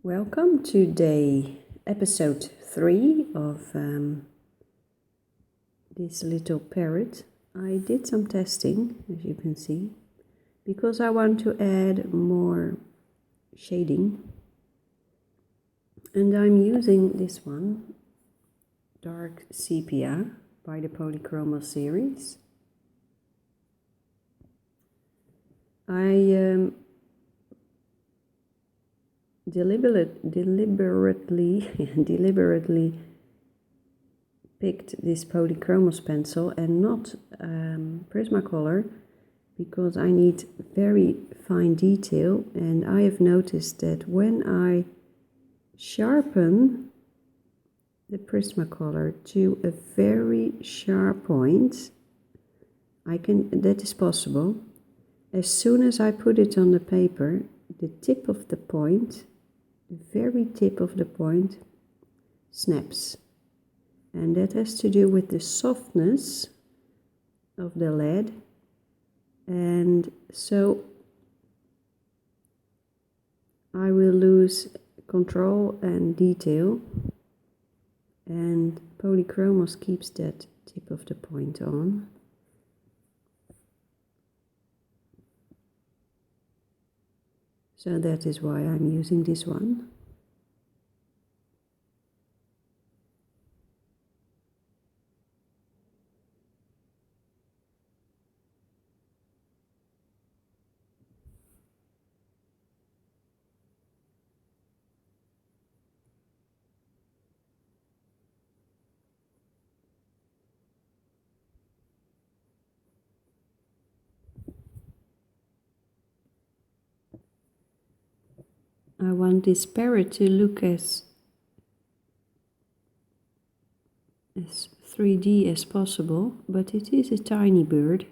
Welcome to episode 3 of this little parrot. I did some testing, as you can see, because I want to add more shading. And I'm using this one, Dark Sepia, by the Polychroma series. I deliberately picked this Polychromos pencil and not Prismacolor because I need very fine detail, and I have noticed that when I sharpen the Prismacolor to a very sharp point, that is possible. As soon as I put it on the paper, the tip of the point, the very tip of the point, snaps. And that has to do with the softness of the lead. And so I will lose control and detail. And Polychromos keeps that tip of the point on. So that is why I'm using this one. I want this parrot to look as 3D as possible, but it is a tiny bird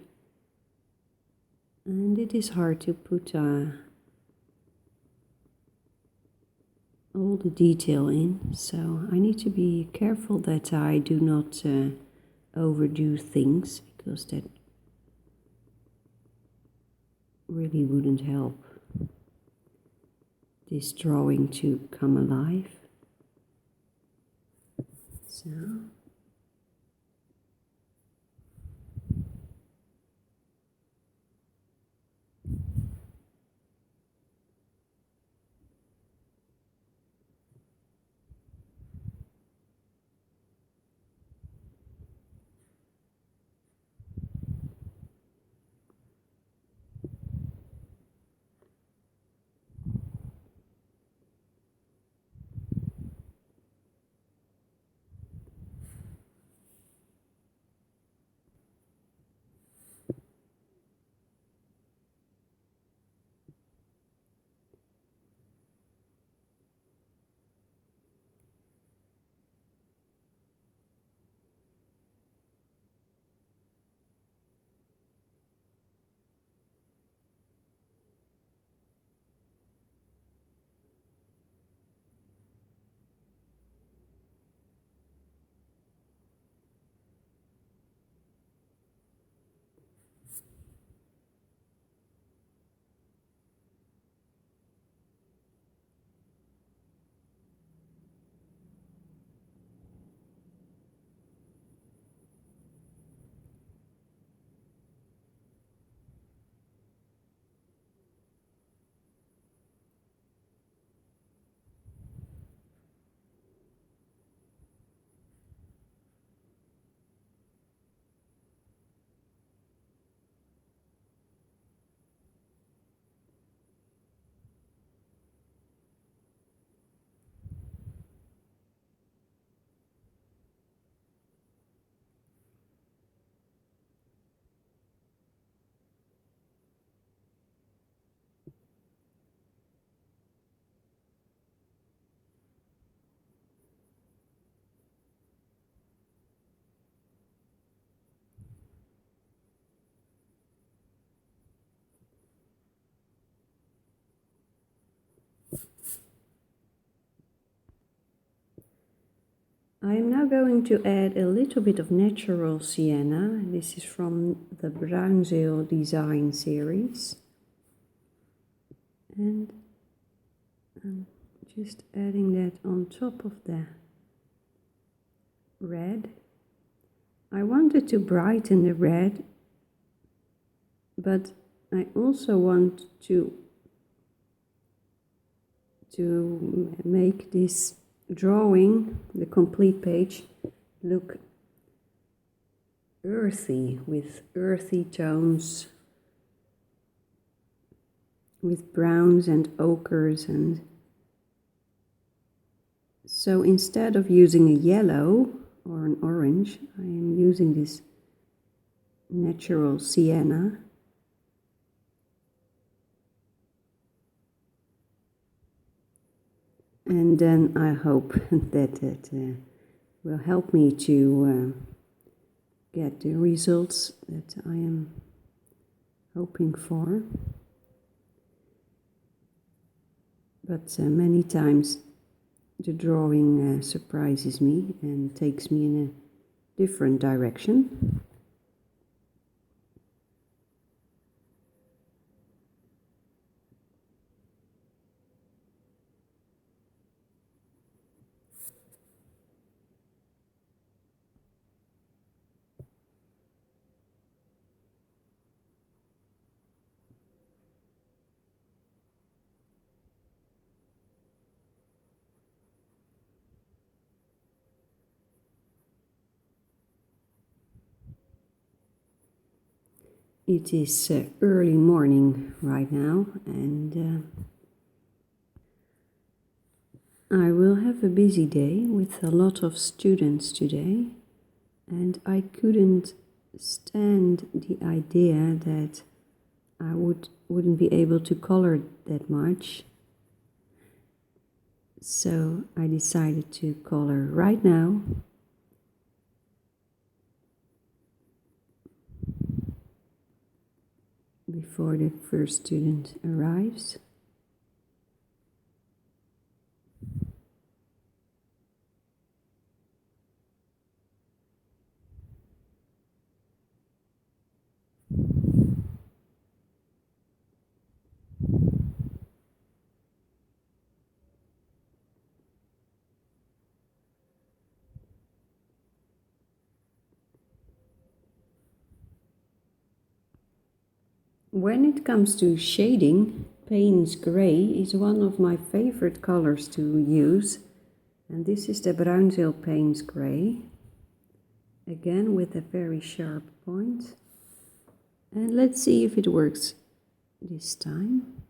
and it is hard to put all the detail in, so I need to be careful that I do not overdo things, because that really wouldn't help this drawing to come alive. So I am now going to add a little bit of natural sienna. This is from the Brownsville design series. And I'm Just adding that on top of the red. I wanted to brighten the red, but I also want to make this drawing, the complete page, look earthy, with earthy tones, with browns and ochres. And so instead of using a yellow or an orange, I am using this natural sienna. And then I hope that it will help me to get the results that I am hoping for. But many times the drawing surprises me and takes me in a different direction. It is early morning right now, and I will have a busy day with a lot of students today, and I couldn't stand the idea that I wouldn't be able to color that much. So I decided to color right now. Before the first student arrives. When it comes to shading, Payne's Gray is one of my favorite colors to use, and this is the Brownsville Payne's Gray, again with a very sharp point. And let's see if it works this time.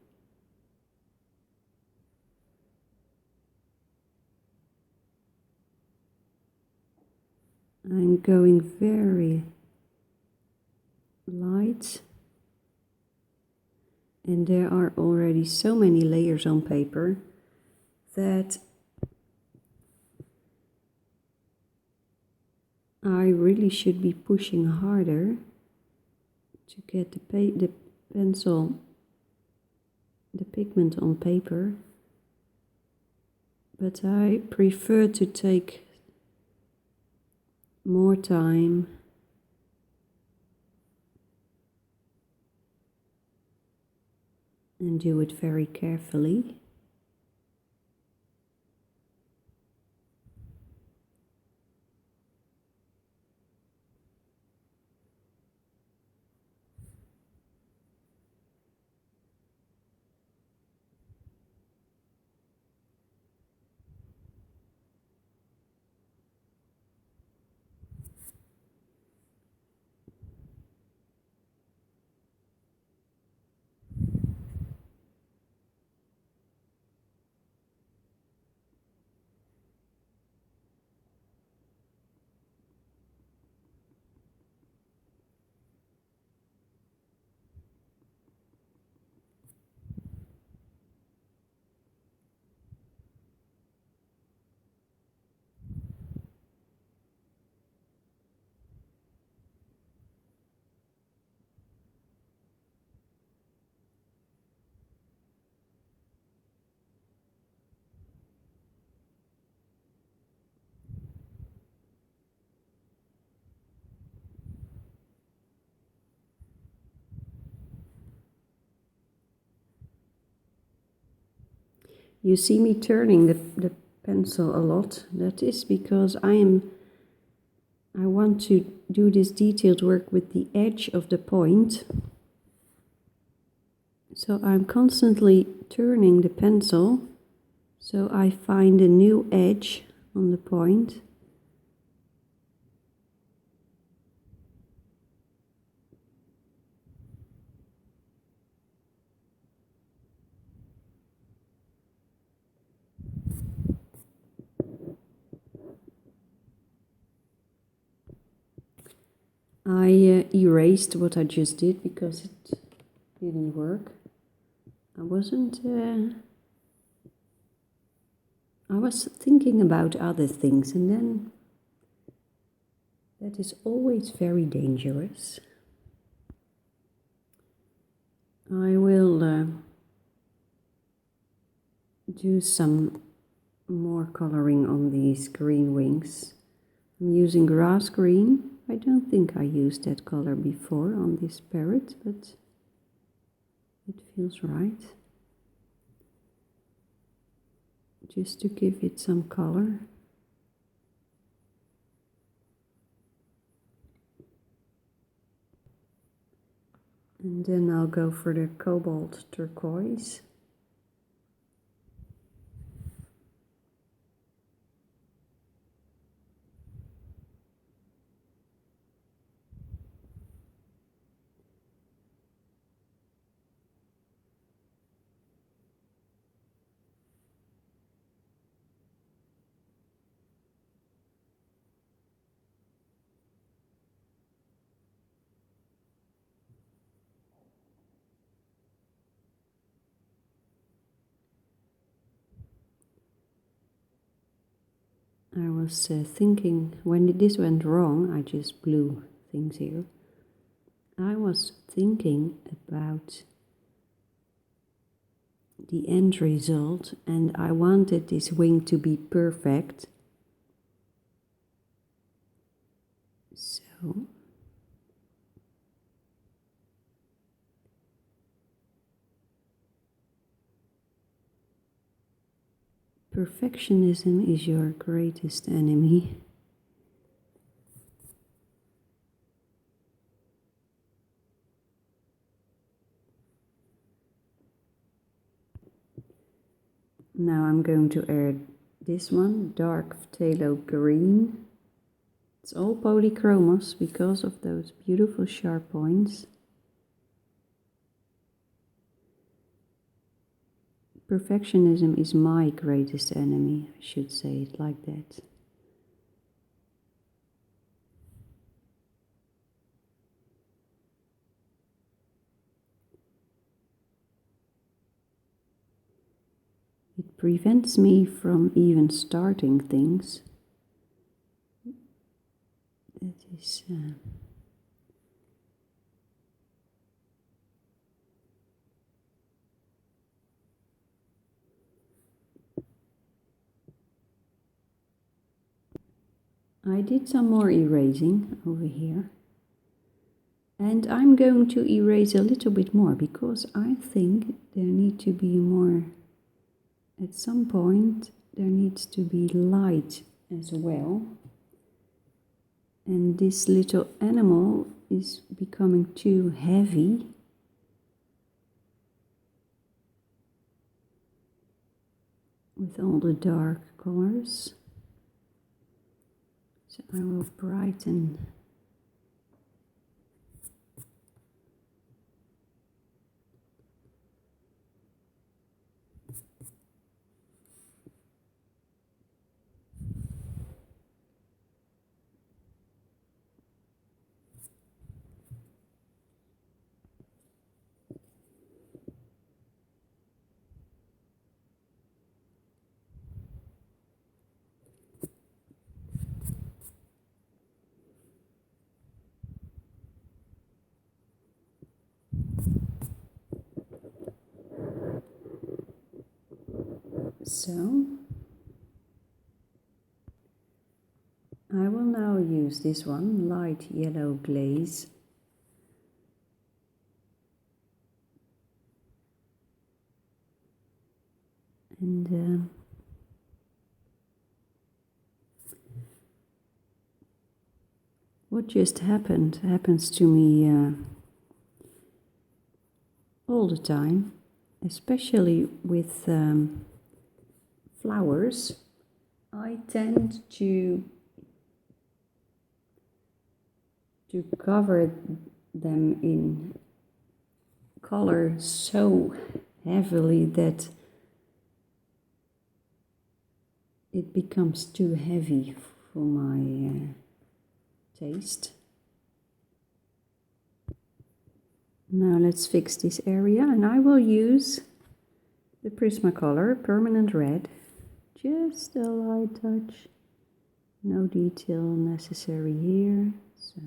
I'm going very light. And there are already so many layers on paper that I really should be pushing harder to get the pencil, the pigment on paper. But I prefer to take more time and do it very carefully. You see me turning the pencil a lot. That is because I want to do this detailed work with the edge of the point. So I'm constantly turning the pencil so I find a new edge on the point. I erased what I just did because it didn't work. I was thinking about other things, and then that is always very dangerous. I will do some more coloring on these green wings. I'm using grass green. I don't think I used that color before on this parrot, but it feels right. Just to give it some color. And then I'll go for the Cobalt turquoise. I was thinking, when this went wrong, I just blew things here. I was thinking about the end result, and I wanted this wing to be perfect. So perfectionism is your greatest enemy. Now I'm going to add this one, dark phthalo green. It's all polychromos because of those beautiful sharp points. Perfectionism is my greatest enemy, I should say it like that. It prevents me from even starting things. That is... I did some more erasing over here. And I'm going to erase a little bit more because I think there need to be more... At some point there needs to be light as well. And this little animal is becoming too heavy. With all the dark colors. So I will brighten. So, I will now use this one, light yellow glaze. And what just happens to me all the time, especially with flowers. I tend to cover them in color so heavily that it becomes too heavy for my taste. Now let's fix this area, and I will use the Prismacolor Permanent Red. Just a light touch, no detail necessary here. So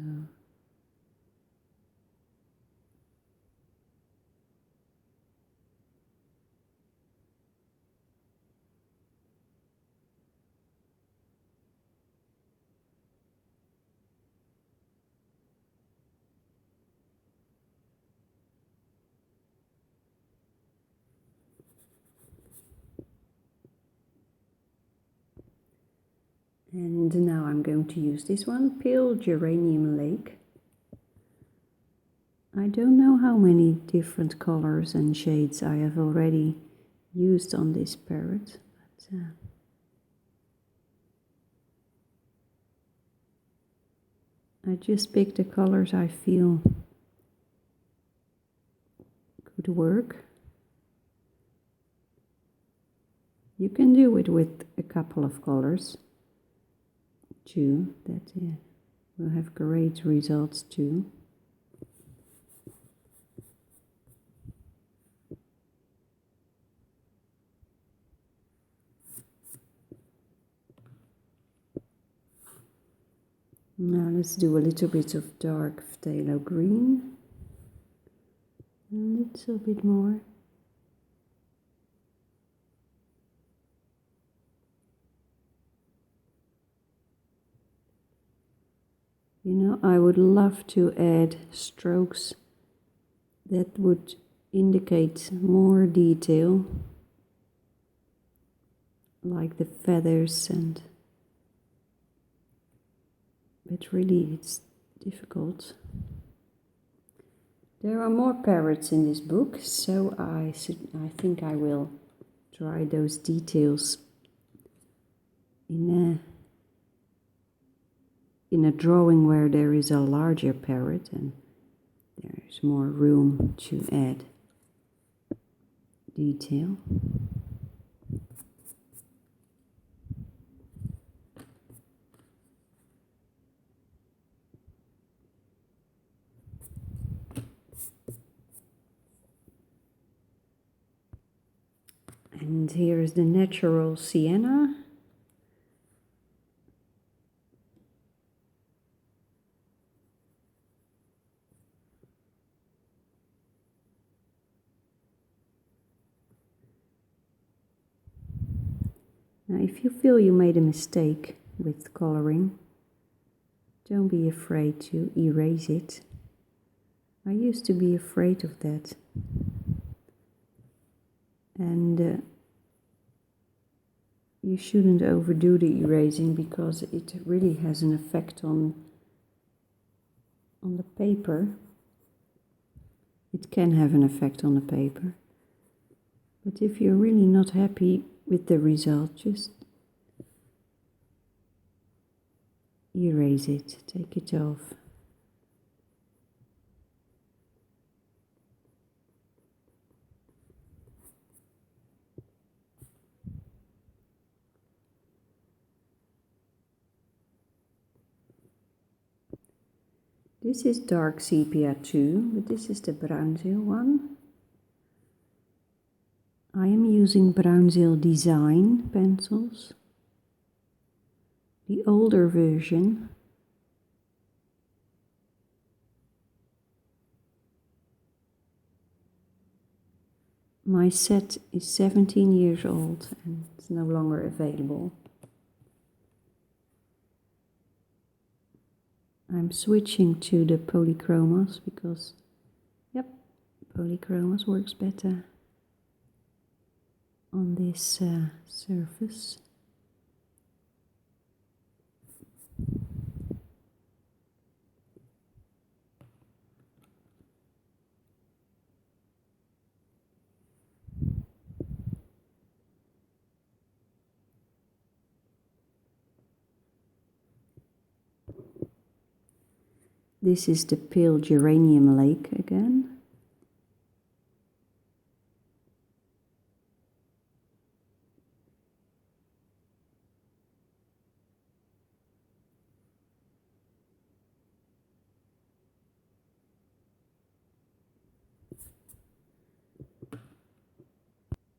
and now I'm going to use this one, Pale Geranium Lake. I don't know how many different colors and shades I have already used on this parrot, but I just picked the colors I feel could work. You can do it with a couple of colors too, that will have great results too. Now let's do a little bit of dark phthalo green, a little bit more. You know, I would love to add strokes that would indicate more detail, like the feathers, but really it's difficult. There are more parrots in this book, so I think I will try those details in a drawing where there is a larger parrot and there's more room to add detail. And here is the natural Sienna. Now, if you feel you made a mistake with coloring, don't be afraid to erase it. I used to be afraid of that. And you shouldn't overdo the erasing because it really has an effect on the paper. It can have an effect on the paper. But if you're really not happy with the result, just erase it, take it off. This is dark sepia too, but this is the Brownsville one. I am using Brownsville Design pencils, the older version. My set is 17 years old and it's no longer available. I'm switching to the polychromos because, yep, polychromos works better. on this surface. This is the pale geranium lake again.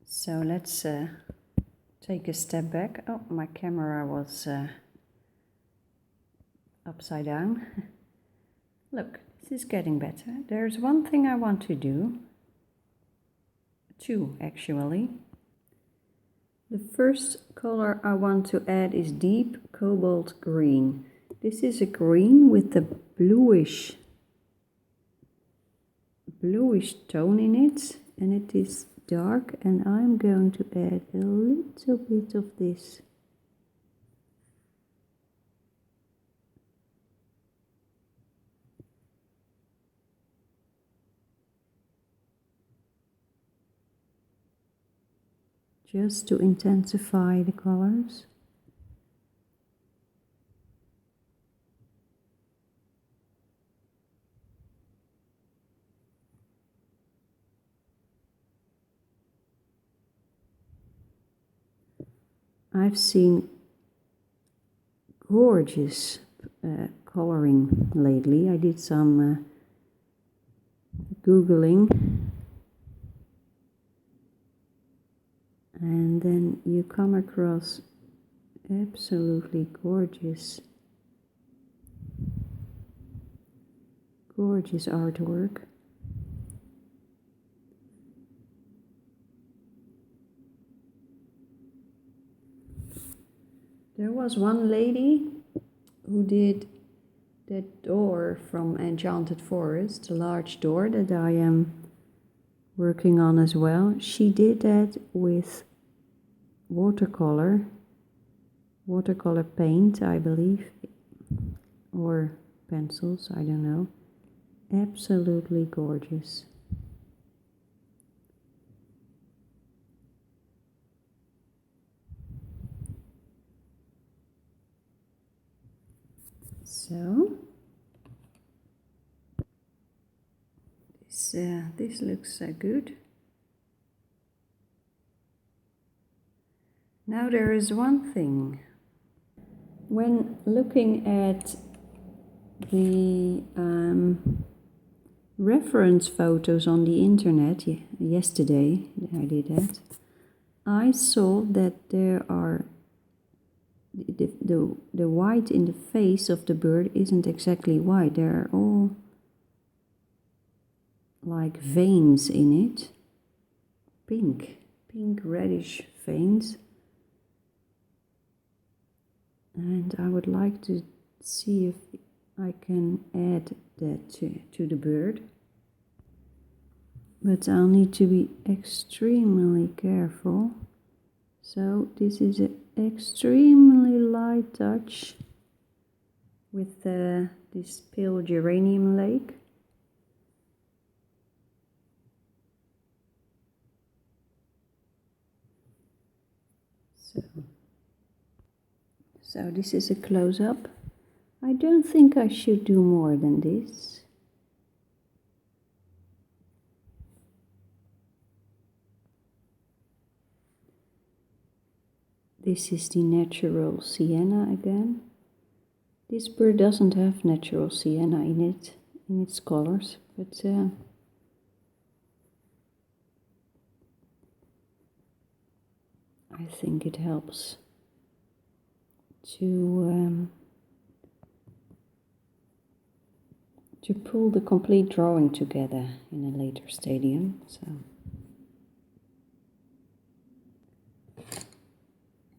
So let's take a step back. Oh, my camera was upside down. Look, this is getting better. There's one thing I want to do. Two, actually. The first color I want to add is deep cobalt green. This is a green with a bluish tone in it, and it is dark, and I'm going to add a little bit of this. Just to intensify the colors. I've seen gorgeous coloring lately. I did some Googling, and then you come across absolutely gorgeous artwork. There was one lady who did that door from Enchanted Forest, the large door that I am working on as well. She did that with watercolor paint, I believe, or pencils, I don't know. Absolutely gorgeous. So this looks good. Now there is one thing. When looking at the reference photos on the internet, yesterday I did that, I saw that there are the white in the face of the bird isn't exactly white. There are all like veins in it, pink reddish veins, and I would like to see if I can add that to the bird, but I'll need to be extremely careful. So this is an extremely light touch with this pale geranium lake. So this is a close-up. I don't think I should do more than this. This is the natural Sienna again. This bird doesn't have natural Sienna in it, in its colors, but I think it helps to pull the complete drawing together in a later stadium. So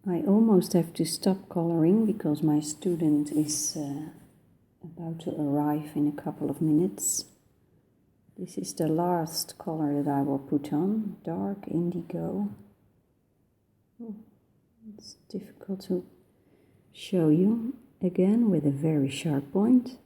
I almost have to stop coloring because my student is about to arrive in a couple of minutes. This is the last color that I will put on, dark indigo. Oh, it's difficult to show you again with a very sharp point.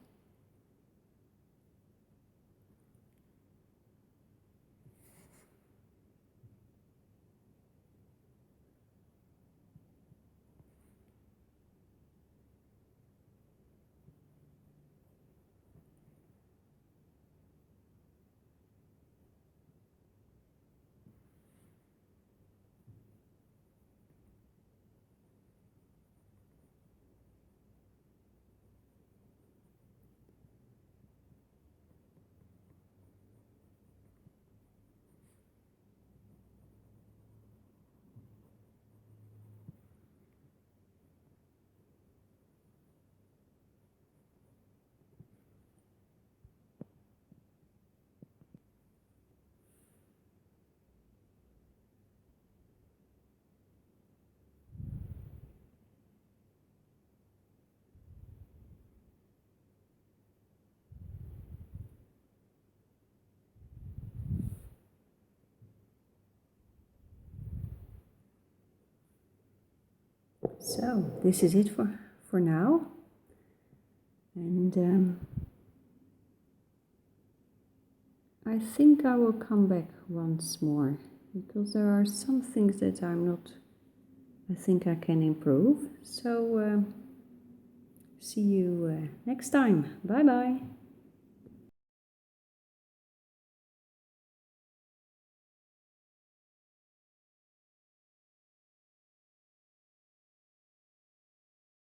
So this is it for now, and I think I will come back once more because there are some things that I think I can improve. So see you next time. Bye bye.